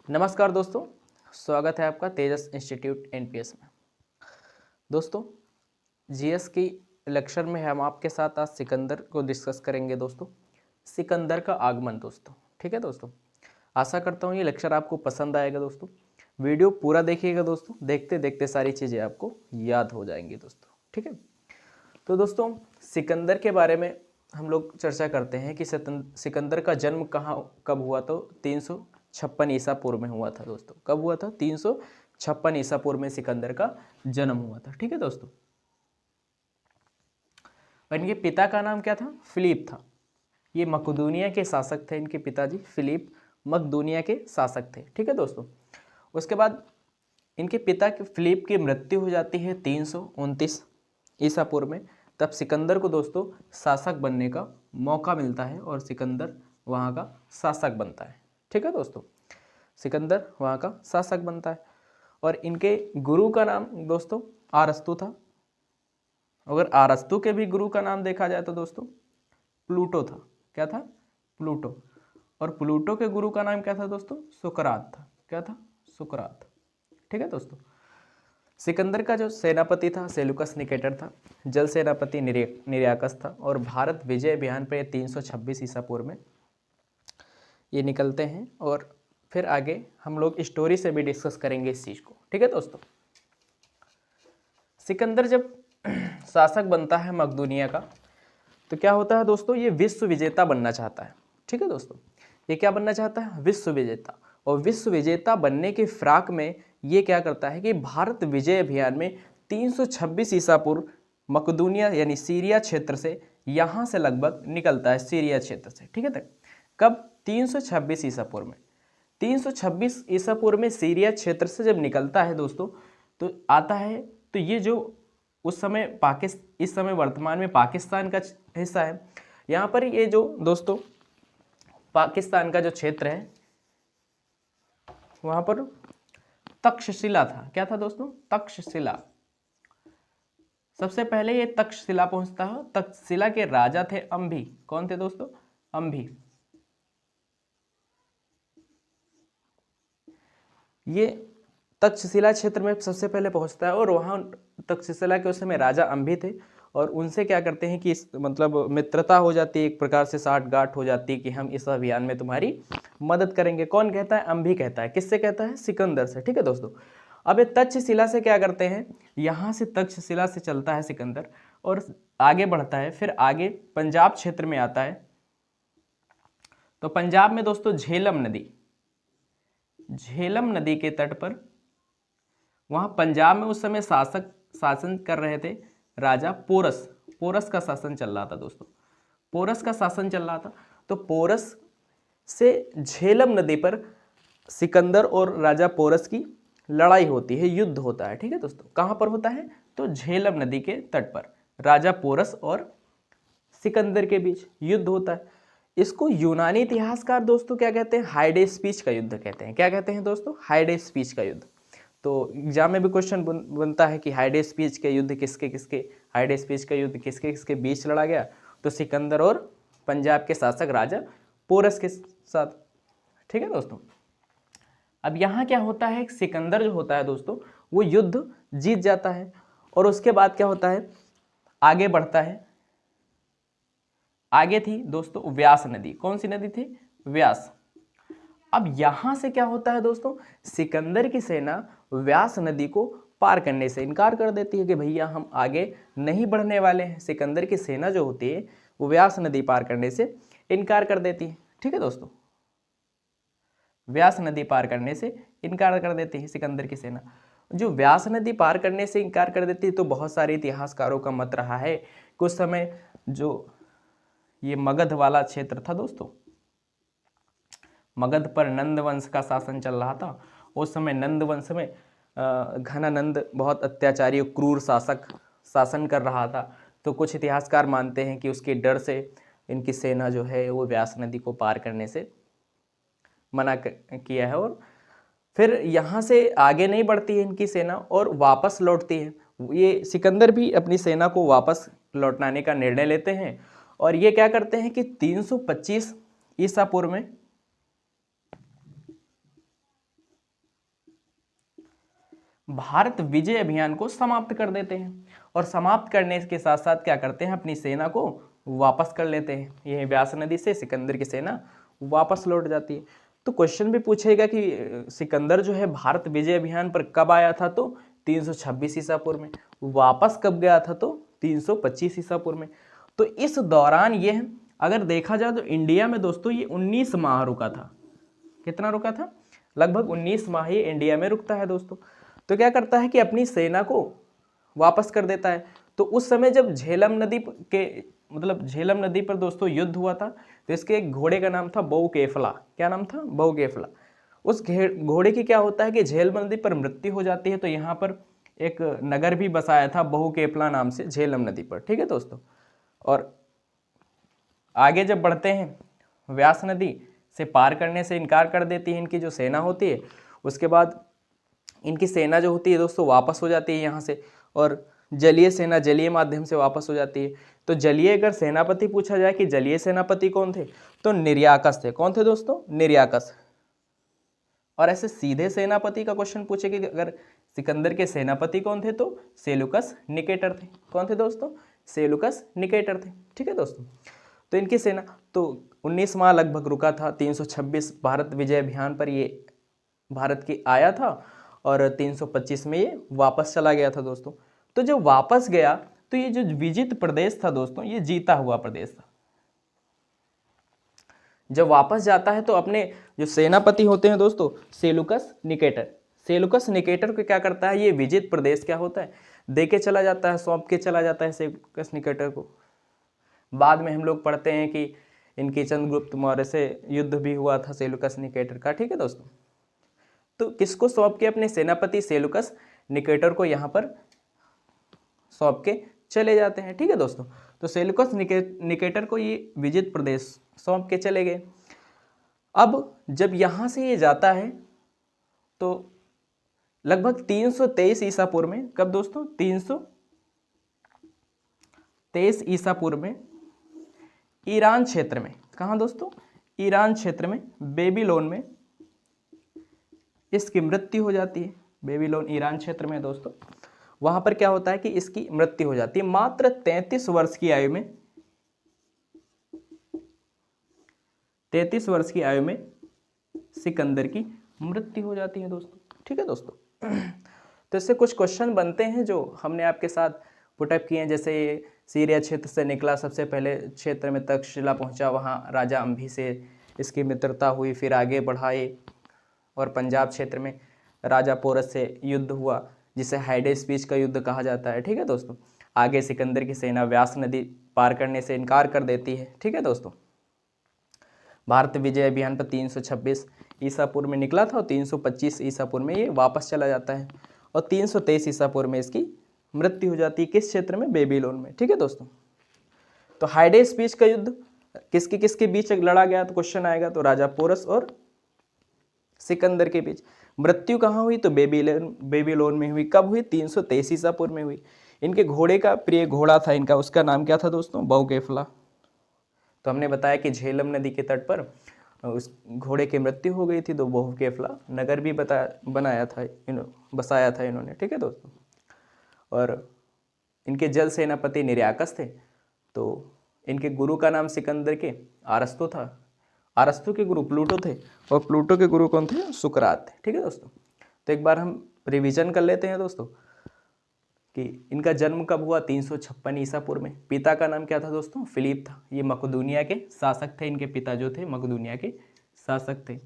नमस्कार दोस्तों, स्वागत है आपका तेजस इंस्टीट्यूट एनपीएस में। दोस्तों, जीएस की लेक्चर में हम आपके साथ आज सिकंदर को डिस्कस करेंगे। दोस्तों, सिकंदर का आगमन। दोस्तों, ठीक है दोस्तों, आशा करता हूँ ये लेक्चर आपको पसंद आएगा। दोस्तों, वीडियो पूरा देखिएगा। दोस्तों, देखते देखते सारी चीज़ें आपको याद हो जाएंगी। दोस्तों, ठीक है। तो दोस्तों, सिकंदर के बारे में हम लोग चर्चा करते हैं कि सिकंदर का जन्म कब हुआ। तो 356 ईसा पूर्व में हुआ था। दोस्तों, कब हुआ था? 356 ईसा पूर्व में सिकंदर का जन्म हुआ था। ठीक है दोस्तों। और इनके पिता का नाम क्या था? फिलिप था। ये मकदूनिया के शासक थे। इनके पिताजी फिलिप मकदूनिया के शासक थे। ठीक है दोस्तों। उसके बाद इनके पिता के फिलिप की मृत्यु हो जाती है 329 ईसा पूर्व में। तब सिकंदर को दोस्तों शासक बनने का मौका मिलता है और सिकंदर वहाँ का शासक बनता है। ठीक है दोस्तों, सिकंदर वहाँ का शासक बनता है। और इनके गुरु का नाम दोस्तों अरस्तु था। अगर अरस्तु के भी गुरु का नाम देखा जाए तो दोस्तों प्लूटो था। क्या था? प्लूटो। और प्लूटो के गुरु का नाम क्या था दोस्तों? सुकरात था। क्या था? सुकरात। ठीक है दोस्तों। सिकंदर का जो सेनापति था सेलुकस निकेटर था। जल सेनापति निरियाकस था। और भारत विजय अभियान पर 326 ईसा पूर्व में ये निकलते हैं। और फिर आगे हम लोग स्टोरी से भी डिस्कस करेंगे इस चीज़ को। ठीक है दोस्तों। सिकंदर जब शासक बनता है मकदूनिया का, तो क्या होता है दोस्तों? ये विश्व विजेता बनना चाहता है। ठीक है दोस्तों, ये क्या बनना चाहता है? विश्व विजेता। और विश्व विजेता बनने के फिराक में ये क्या करता है कि भारत विजय अभियान में 326 ईसा पूर्व मकदूनिया यानी सीरिया क्षेत्र से यहाँ से लगभग निकलता है, सीरिया क्षेत्र से। ठीक है तक कब? 326 ईसा पूर्व में। 326 ईसा पूर्व में सीरिया क्षेत्र से जब निकलता है दोस्तों, तो आता है। तो ये जो उस समय इस समय वर्तमान में पाकिस्तान का हिस्सा है। यहाँ पर ये जो दोस्तों पाकिस्तान का जो क्षेत्र है, वहाँ पर तक्षशिला था। क्या था दोस्तों? तक्षशिला। सबसे पहले ये तक्षशिला पहुंचता है। तक्षशिला के राजा थे अंभी। कौन थे दोस्तों? अंभी। ये तक्षशिला क्षेत्र में सबसे पहले पहुंचता है और वहाँ तक्षशिला के उस समय राजा अंभी थे। और उनसे क्या करते हैं कि मतलब मित्रता हो जाती है, एक प्रकार से साठ गांठ हो जाती है कि हम इस अभियान में तुम्हारी मदद करेंगे। कौन कहता है? अंभी कहता है। किससे कहता है? सिकंदर से। ठीक है दोस्तों। अब ये तक्षशिला से क्या करते हैं? यहाँ से तक्षशिला से चलता है सिकंदर और आगे बढ़ता है। फिर आगे पंजाब क्षेत्र में आता है। तो पंजाब में दोस्तों झेलम नदी के तट पर, वहाँ पंजाब में उस समय शासन कर रहे थे राजा पोरस का शासन चल रहा था दोस्तों। पोरस का शासन चल रहा था। तो पोरस से झेलम नदी पर सिकंदर और राजा पोरस की लड़ाई होती है, युद्ध होता है। ठीक है दोस्तों। कहाँ पर होता है? तो झेलम नदी के तट पर राजा पोरस और सिकंदर के बीच युद्ध होता है। इसको यूनानी इतिहासकार दोस्तों क्या कहते हैं? हाइडेस्पीच का युद्ध कहते हैं। क्या कहते हैं दोस्तों? हाइडेस्पीच का युद्ध। तो एग्जाम में भी क्वेश्चन बनता है कि हाइडेस्पीच का युद्ध हाइडेस्पीच का युद्ध किसके किसके बीच लड़ा गया? तो सिकंदर और पंजाब के शासक राजा पोरस के साथ। ठीक है दोस्तों। अब यहाँ क्या होता है? सिकंदर जो होता है दोस्तों वो युद्ध जीत जाता है। और उसके बाद क्या होता है? आगे बढ़ता है। आगे थी दोस्तों व्यास नदी। कौन सी नदी थी? व्यास। अब यहां से क्या होता है दोस्तों? सिकंदर की सेना व्यास नदी को पार करने से इनकार कर देती है कि भैया हम आगे नहीं बढ़ने वाले हैं। सिकंदर की सेना जो होती है वो व्यास नदी पार करने से इनकार कर देती है। ठीक है दोस्तों, व्यास नदी पार करने से इनकार कर देती है सिकंदर की सेना। जो व्यास नदी पार करने से इनकार कर देती है, तो बहुत सारे इतिहासकारों का मत रहा है कि उस समय जो ये मगध वाला क्षेत्र था दोस्तों, मगध पर नंद वंश का शासन चल रहा था। उस समय नंद वंश में घनानंद बहुत अत्याचारी और क्रूर शासन कर रहा था। तो कुछ इतिहासकार मानते हैं कि उसके डर से इनकी सेना जो है वो व्यास नदी को पार करने से मना किया है। और फिर यहाँ से आगे नहीं बढ़ती है इनकी सेना और वापस लौटती है। ये सिकंदर भी अपनी सेना को वापस लौटाने का निर्णय लेते हैं। और ये क्या करते हैं कि 325 ईसा पूर्व में भारत विजय अभियान को समाप्त कर देते हैं और समाप्त करने के साथ साथ क्या करते हैं, अपनी सेना को वापस कर लेते हैं। यह व्यास नदी से सिकंदर की सेना वापस लौट जाती है। तो क्वेश्चन भी पूछेगा कि सिकंदर जो है भारत विजय अभियान पर कब आया था, तो 326 ईसा पूर्व में। वापस कब गया था, तो 325 ईसा पूर्व में। तो इस दौरान यह अगर देखा जाए तो इंडिया में दोस्तों ये 19 माह रुका था। कितना रुका था? लगभग 19 माह ये इंडिया में रुकता है दोस्तों। तो क्या करता है कि अपनी सेना को वापस कर देता है। तो उस समय जब झेलम नदी के झेलम नदी पर दोस्तों युद्ध हुआ था, तो इसके एक घोड़े का नाम था बहुकेफला। क्या नाम था? बहुकेफला। उस घोड़े की क्या होता है कि झेलम नदी पर मृत्यु हो जाती है, तो यहाँ पर एक नगर भी बसाया था बहुकेफला नाम से झेलम नदी पर। ठीक है दोस्तों। और आगे जब बढ़ते हैं, व्यास नदी से पार करने से इनकार कर देती है इनकी जो सेना होती है। उसके बाद इनकी सेना जो होती है दोस्तों वापस हो जाती है यहाँ से, और जलीय सेना जलीय माध्यम से वापस हो जाती है। तो जलीय अगर सेनापति पूछा जाए कि जलीय सेनापति कौन थे, तो निर्याकस थे। कौन थे दोस्तों? निर्याकस। और ऐसे सीधे सेनापति का क्वेश्चन पूछे कि अगर सिकंदर के सेनापति कौन थे, तो सेलुकस निकेटर थे। कौन थे दोस्तों? सेलुकस निकेटर थे। ठीक है दोस्तों। तो इनकी सेना तो 19 माह लगभग रुका था। 326 भारत विजय अभियान पर ये भारत की आया था और 325 में ये वापस चला गया था दोस्तों। तो जब वापस गया तो ये जो विजित प्रदेश था दोस्तों, ये जीता हुआ प्रदेश था। जब वापस जाता है तो अपने जो सेनापति होते हैं दोस्तों, सेलुकस निकेटर को क्या करता है, ये विजित प्रदेश क्या होता है, दे के चला जाता है, सौंप के चला जाता है सेलुकस निकेटर को। बाद में हम लोग पढ़ते हैं कि इनकी चंद्रगुप्त मौर्य से युद्ध भी हुआ था सेलुकस निकेटर का। ठीक है दोस्तों। तो किसको सौंप के? अपने सेनापति सेलुकस निकेटर को यहाँ पर सौंप के चले जाते हैं। ठीक है दोस्तों। तो सेलुकस निकेटर को ये विजित प्रदेश सौंप के चले गए। अब जब यहाँ से ये जाता है तो लगभग 323 ईसा पूर्व में, कब दोस्तों? 323 ईसा पूर्व में ईरान क्षेत्र में, कहाँ दोस्तों? ईरान क्षेत्र में, बेबीलोन में इसकी मृत्यु हो जाती है। बेबीलोन ईरान क्षेत्र में दोस्तों, वहां पर क्या होता है कि इसकी मृत्यु हो जाती है। मात्र 33 वर्ष की आयु में, 33 वर्ष की आयु में सिकंदर की मृत्यु हो जाती है दोस्तों। ठीक है दोस्तों। तो इससे कुछ क्वेश्चन बनते हैं जो हमने आपके साथ पुटअप किए हैं। जैसे सीरिया क्षेत्र से निकला, सबसे पहले क्षेत्र में तक्षशिला पहुंचा, वहां राजा अंभी से इसकी मित्रता हुई, फिर आगे बढ़ाए और पंजाब क्षेत्र में राजा पोरस से युद्ध हुआ, जिसे हाइडे स्पीच का युद्ध कहा जाता है। ठीक है दोस्तों। आगे सिकंदर की सेना व्यास नदी पार करने से इनकार कर देती है। ठीक है दोस्तों। भारत विजय अभियान पर 326 ईसा पूर्व में निकला था और 325 ईसा पूर्व में ये वापस चला जाता है और 323 ईसा पूर्व में इसकी मृत्यु हो जाती है। किस क्षेत्र में? बेबीलोन में। ठीक है दोस्तों। तो हाइडे स्पीच का युद्ध किसके किसके बीच लड़ा गया, तो क्वेश्चन आएगा तो राजा पोरस और सिकंदर के बीच। मृत्यु कहाँ हुई? तो बेबीलोन में हुई। कब हुई? 323 ईसा पूर्व में हुई। इनके घोड़े का प्रिय घोड़ा था इनका, उसका नाम क्या था दोस्तों? बहुकेफला। तो हमने बताया कि झेलम नदी के तट पर उस घोड़े की मृत्यु हो गई थी, तो बहुकेफला नगर भी बसाया था इन्होंने। ठीक है दोस्तों। और इनके जल सेनापति निर्याकस थे। तो इनके गुरु का नाम सिकंदर के अरस्तु था। अरस्तु के गुरु प्लूटो थे और प्लूटो के गुरु कौन थे? सुकरात थे। ठीक है दोस्तों। तो एक बार हम रिवीजन कर लेते हैं दोस्तों कि इनका जन्म कब हुआ? 356 ईसा पूर्व में। पिता का नाम क्या था दोस्तों? फिलिप था। ये मकदूनिया के शासक थे। इनके पिता जो थे मकदूनिया के शासक थे।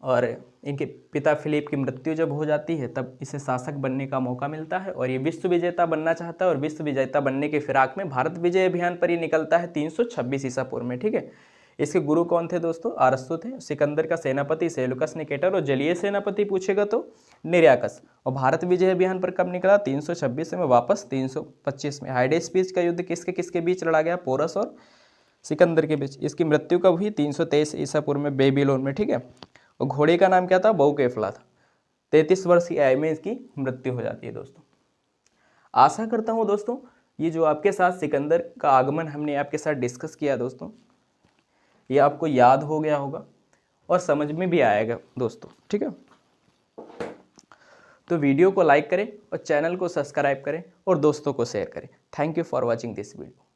और इनके पिता फिलिप की मृत्यु जब हो जाती है तब इसे शासक बनने का मौका मिलता है और ये विश्व विजेता बनना चाहता है और विश्व विजेता बनने के फिराक में भारत विजय अभियान पर ये निकलता है 326 ईसा पूर्व में। ठीक है। इसके गुरु कौन थे दोस्तों? अरस्तु थे। सिकंदर का सेनापति सेलुकस निकेटर और जलीय सेनापति पूछेगा तो निर्याकस। और भारत विजय अभियान पर कब निकला? 326 में वापस 325 में। हाइडे स्पीच का युद्ध किसके किसके बीच लड़ा गया? पोरस और सिकंदर के बीच। इसकी मृत्यु कब हुई? 323 ईसा पूर्व में बेबीलोन में। ठीक है। और घोड़े का नाम क्या था? बहुकेफला था। 33 वर्ष की आयु में इसकी मृत्यु हो जाती है दोस्तों। आशा करता हूँ दोस्तों ये जो आपके साथ सिकंदर का आगमन हमने आपके साथ डिस्कस किया दोस्तों, ये आपको याद हो गया होगा और समझ में भी आएगा दोस्तों। ठीक है। तो वीडियो को लाइक करें और चैनल को सब्सक्राइब करें और दोस्तों को शेयर करें। Thank you for watching this video.